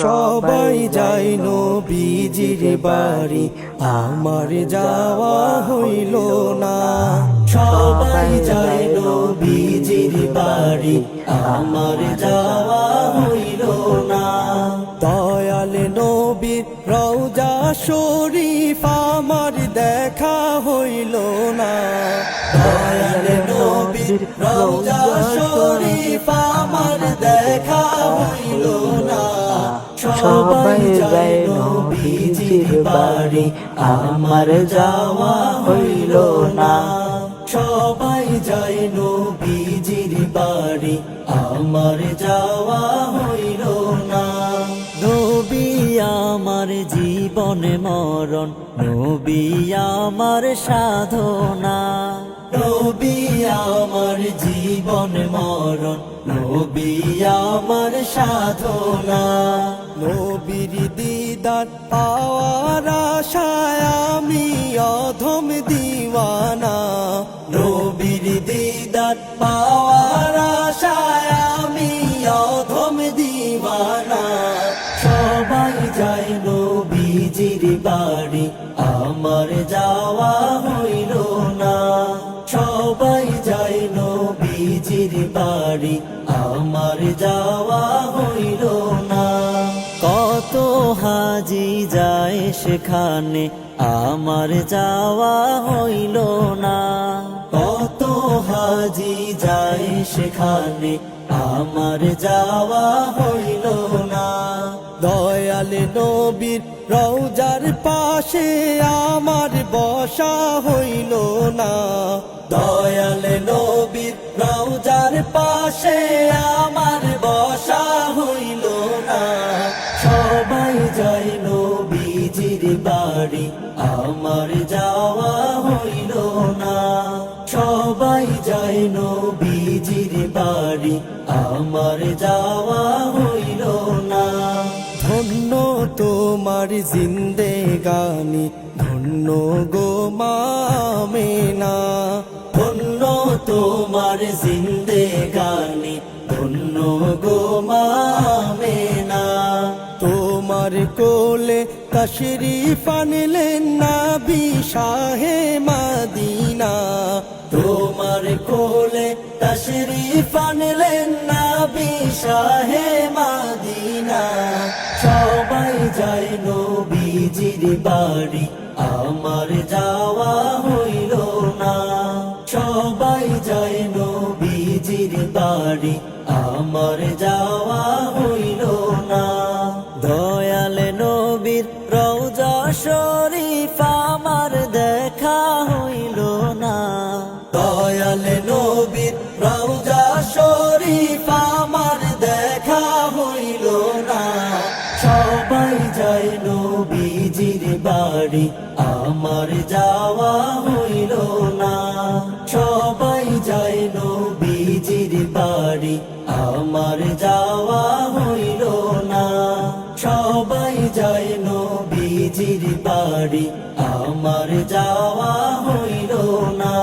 সবাই যায় নবীজির বাড়ি, আমার যাওয়া হইল না। সবাই যায় নবীজির বাড়ি, আমার যাওয়া হইল না। দয়াল নবীর রওজা শরীফ আমার দেখা হইল না। দয়াল নবীর রওজা শরীফ আমার দেখা হইল না। সবাই যায় নবীজির বাড়ি, আমার যাওয়া হইল না। সবাই যায় নবীজির বাড়ি, আমার যাওয়া হইল না। নবী আমার জীবন মরণ, নবী আমার সাধনা। নবী আমার জীবন মরণ, নবী আমার সাধনা। নবীর দিদার পাওয়ার আশায় আমি অধম দিওয়ানা। নবীর দিদার পাওয়ার আশায় আমি অধম দিওয়ানা। সবাই যায় নবীজির বাড়ি, আমার যাওয়া হইল না। সবাই যায় নবীজির বাড়ি, আমার যাওয়া হইল না। কত হাজি যায় সেখানে, আমার যাওয়া হইল না। কত হাজি যায় সেখানে, আমার যাওয়া হইল না। দয়াল নবীর রওজার পাশে আমার বসা হইল না। দয়াল নবীর রওজার পাশে আমার বসা হইল না। সবাই যায় নবীজির বাড়ি, আমার যাওয়া হইল না। সবাই যায় নবীজির বাড়ি, আমার যাওয়া হইল না। ধন্য তোমার জিন্দেগানি, ধন্য গো মা আমেনা। ধন্য তোমার জিন্দেগানি, ধন্য গো মা আমেনা। তোমার কোলে তশরিফ আনলেন নবী শাহে মদিনা। তোমার কোলে তশরিফ আনলেন নবী শাহে মদিনা। সবাই যায় নবীজির বাড়ি, আমার যাওয়া হইল না। সবাই যায় নবীজির বাড়ি, আমার যাওয়া হইল না। দয়াল নবীর রওজা শরীফ আমার দেখা হইল না। দয়াল নবীর রওজা শরীফ আমার দেখা হইল না। সবাই যায় নবীজির বাড়ি, আমার যাওয়া হইল না। সবাই যায় নবীজির বাড়ি, আমার যাওয়া হইল না। সবাই যায় নবীজির বাড়ি, আমার যাওয়া হইল না।